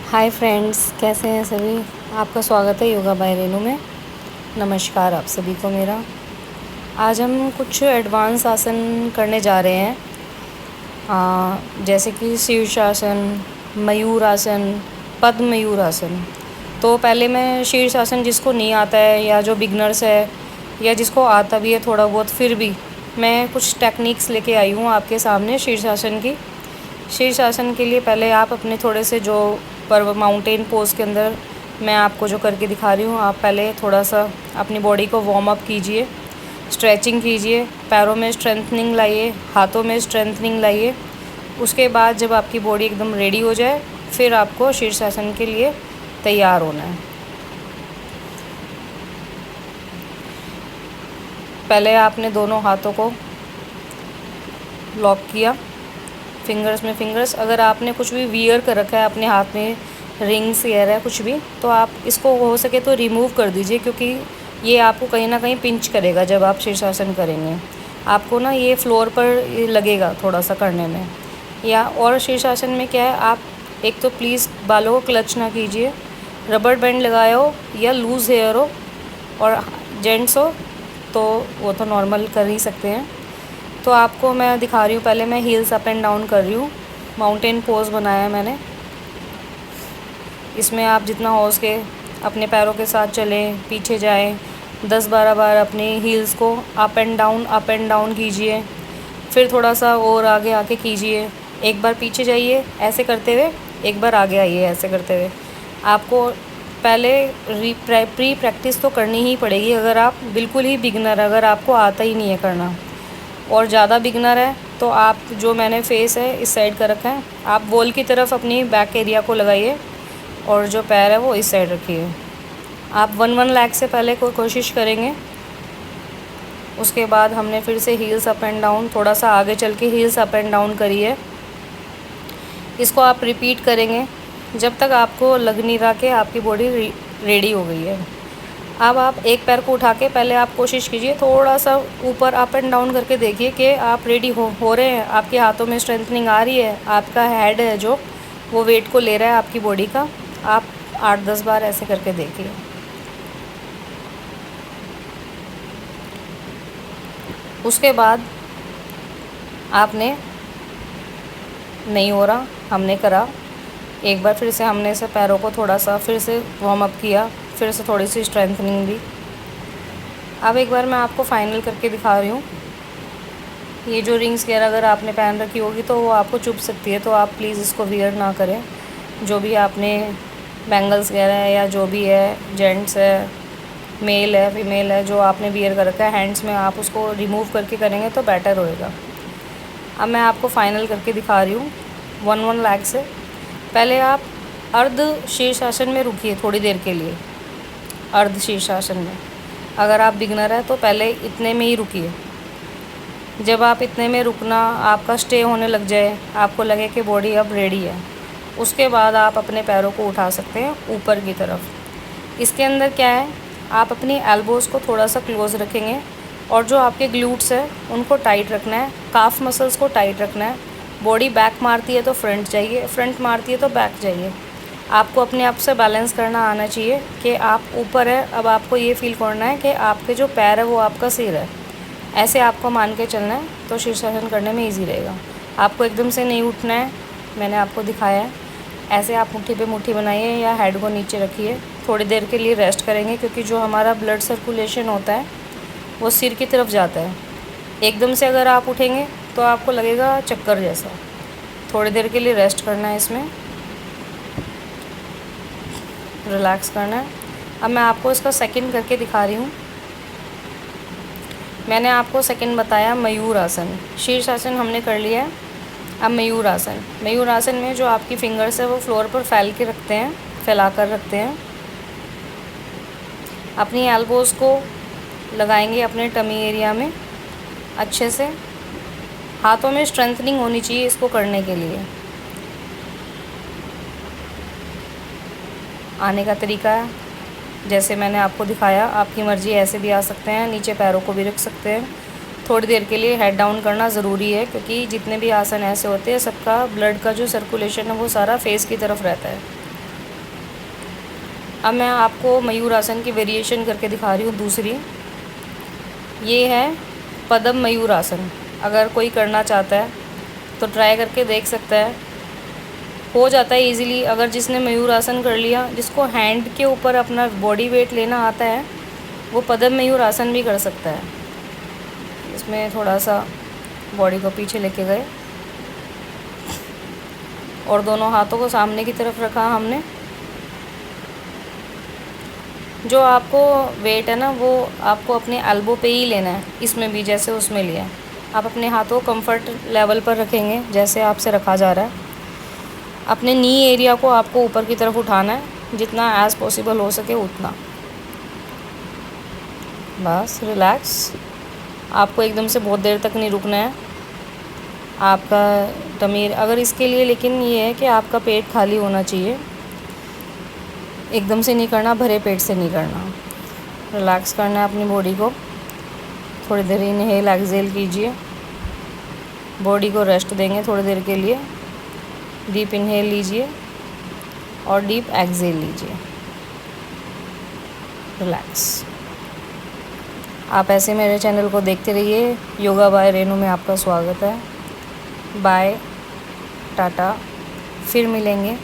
Hi friends, कैसे हैं सभी। आपका स्वागत है योगा बाय रेनू में। नमस्कार आप सभी को मेरा। आज हम कुछ एडवांस आसन करने जा रहे हैं, जैसे कि शीर्षासन, मयूर आसन, पद्म मयूर आसन। तो पहले मैं शीर्षासन, जिसको नहीं आता है या जो बिगनर्स है या जिसको आता भी है थोड़ा बहुत, फिर भी मैं कुछ टेक्निक्स लेके आई हूँ आपके सामने शीर्षासन की। शीर्षासन के लिए पहले आप अपने थोड़े से जो माउंटेन पोज के अंदर मैं आपको जो करके दिखा रही हूँ, आप पहले थोड़ा सा अपनी बॉडी को वार्म अप कीजिए, स्ट्रेचिंग कीजिए, पैरों में स्ट्रेंथनिंग लाइए, हाथों में स्ट्रेंथनिंग लाइए। उसके बाद जब आपकी बॉडी एकदम रेडी हो जाए, फिर आपको शीर्षासन के लिए तैयार होना है। पहले आपने दोनों हाथों को लॉक किया, फिंगर्स में फिंगर्स। अगर आपने कुछ भी वियर कर रखा है अपने हाथ में, रिंग्स या है कुछ भी, तो आप इसको हो सके तो रिमूव कर दीजिए, क्योंकि ये आपको कहीं ना कहीं पिंच करेगा जब आप शीर्षासन करेंगे। आपको ना ये फ्लोर पर लगेगा थोड़ा सा करने में। या और शीर्षासन में क्या है, आप एक तो प्लीज़ बालों को क्लच ना कीजिए, रबर बैंड लगाया हो या लूज़ हेयर हो, और जेंट्स हो तो वो तो नॉर्मल कर ही सकते हैं। तो आपको मैं दिखा रही हूँ, पहले मैं हील्स अप एंड डाउन कर रही हूँ। माउंटेन पोज बनाया है मैंने। इसमें आप जितना हो सके अपने पैरों के साथ चलें, पीछे जाएं, 10-12 बार अपनी हील्स को अप एंड डाउन कीजिए। फिर थोड़ा सा और आगे आके कीजिए, एक बार पीछे जाइए ऐसे करते हुए, एक बार आगे आइए ऐसे करते हुए। आपको पहले प्री प्रैक्टिस तो करनी ही पड़ेगी। अगर आप बिल्कुल ही बिगनर, अगर आपको आता ही नहीं है करना और ज़्यादा बिगनर है, तो आप जो मैंने फेस है इस साइड का रखा है, आप वॉल की तरफ अपनी बैक एरिया को लगाइए और जो पैर है वो इस साइड रखिए। आप 1 लैग से पहले कोशिश करेंगे। उसके बाद हमने फिर से हील्स अप एंड डाउन, थोड़ा सा आगे चल के हील्स अप एंड डाउन करिए। इसको आप रिपीट करेंगे जब तक आपको लग नहीं रहा कि आपकी बॉडी रेडी हो गई है। अब आप एक पैर को उठा के पहले आप कोशिश कीजिए थोड़ा सा ऊपर अप एंड डाउन करके देखिए कि आप रेडी हो रहे हैं, आपके हाथों में स्ट्रेंथनिंग आ रही है, आपका हेड है जो वो वेट को ले रहा है आपकी बॉडी का। आप 8-10 बार ऐसे करके देखिए। उसके बाद आपने नहीं हो रहा, हमने करा एक बार, फिर से हमने से पैरों को थोड़ा सा फिर से वार्म अप किया, फिर से थोड़ी सी स्ट्रेंथनिंग दी। अब एक बार मैं आपको फाइनल करके दिखा रही हूँ। ये जो रिंग्स वगैरह अगर आपने पहन रखी होगी तो वो आपको चुभ सकती है, तो आप प्लीज़ इसको वियर ना करें। जो भी आपने बैंगल्स वगैरह है या जो भी है, जेंट्स है, मेल है, फीमेल है, जो आपने वियर कर रखा है हैंड्स में, आप उसको रिमूव करके करेंगे तो बेटर होएगा। अब मैं आपको फाइनल करके दिखा रही हूँ 1 लैग से। पहले आप अर्ध शीर्षासन में रुकिए थोड़ी देर के लिए। अर्ध शीर्षासन में अगर आप बिगनर है तो पहले इतने में ही रुकिए। जब आप इतने में रुकना आपका स्टे होने लग जाए, आपको लगे कि बॉडी अब रेडी है, उसके बाद आप अपने पैरों को उठा सकते हैं ऊपर की तरफ। इसके अंदर क्या है, आप अपनी एल्बोज़ को थोड़ा सा क्लोज़ रखेंगे और जो आपके ग्लूट्स है उनको टाइट रखना है, काफ मसल्स को टाइट रखना है। बॉडी बैक मारती है तो फ्रंट जाइए, फ्रंट मारती है तो बैक जाइए। आपको अपने आप से बैलेंस करना आना चाहिए कि आप ऊपर है। अब आपको ये फील करना है कि आपके जो पैर है वो आपका सिर है, ऐसे आपको मान के चलना है, तो शीर्षासन करने में इजी रहेगा। आपको एकदम से नहीं उठना है, मैंने आपको दिखाया है। ऐसे आप मुट्ठी पे मुट्ठी बनाइए या हेड को नीचे रखिए, थोड़ी देर के लिए रेस्ट करेंगे, क्योंकि जो हमारा ब्लड सर्कुलेशन होता है वो सिर की तरफ जाता है। एकदम से अगर आप उठेंगे तो आपको लगेगा चक्कर जैसा। थोड़ी देर के लिए रेस्ट करना है, इसमें रिलैक्स करना है। अब मैं आपको इसका सेकंड करके दिखा रही हूँ। मैंने आपको सेकंड बताया मयूर आसन। शीर्षासन हमने कर लिया है। अब मयूर आसन। मयूर आसन में जो आपकी फिंगर्स है वो फ्लोर पर फैला कर रखते हैं। अपनी एल्बोज़ को लगाएंगे अपने टमी एरिया में अच्छे से। हाथों में स्ट्रेंथनिंग होनी चाहिए इसको करने के लिए। आने का तरीका है जैसे मैंने आपको दिखाया, आपकी मर्ज़ी, ऐसे भी आ सकते हैं, नीचे पैरों को भी रख सकते हैं। थोड़ी देर के लिए हेड डाउन करना ज़रूरी है, क्योंकि जितने भी आसन ऐसे होते हैं सबका ब्लड का जो सर्कुलेशन है वो सारा फेस की तरफ रहता है। अब मैं आपको मयूर आसन की वेरिएशन करके दिखा रही हूँ दूसरी। ये है पद्म मयूर आसन। अगर कोई करना चाहता है तो ट्राई करके देख सकता है, हो जाता है इजीली। अगर जिसने मयूर आसन कर लिया, जिसको हैंड के ऊपर अपना बॉडी वेट लेना आता है, वो पद्म मयूर आसन भी कर सकता है। इसमें थोड़ा सा बॉडी को पीछे लेके गए और दोनों हाथों को सामने की तरफ रखा हमने। जो आपको वेट है ना, वो आपको अपने एल्बो पे ही लेना है, इसमें भी जैसे उसमें लिया। आप अपने हाथों को कंफर्ट लेवल पर रखेंगे जैसे आपसे रखा जा रहा है। अपने नी एरिया को आपको ऊपर की तरफ उठाना है, जितना एज़ पॉसिबल हो सके उतना। बस रिलैक्स। आपको एकदम से बहुत देर तक नहीं रुकना है। आपका टमी अगर इसके लिए, लेकिन ये है कि आपका पेट खाली होना चाहिए, एकदम से नहीं करना, भरे पेट से नहीं करना। रिलैक्स करना है अपनी बॉडी को। थोड़ी देर इनहेल एक्सहेल कीजिए, बॉडी को रेस्ट देंगे थोड़ी देर के लिए। डीप इनहेल लीजिए और डीप एक्सहेल लीजिए। रिलैक्स। आप ऐसे मेरे चैनल को देखते रहिए। योगा बाय रेनू में आपका स्वागत है। बाय, टाटा, फिर मिलेंगे।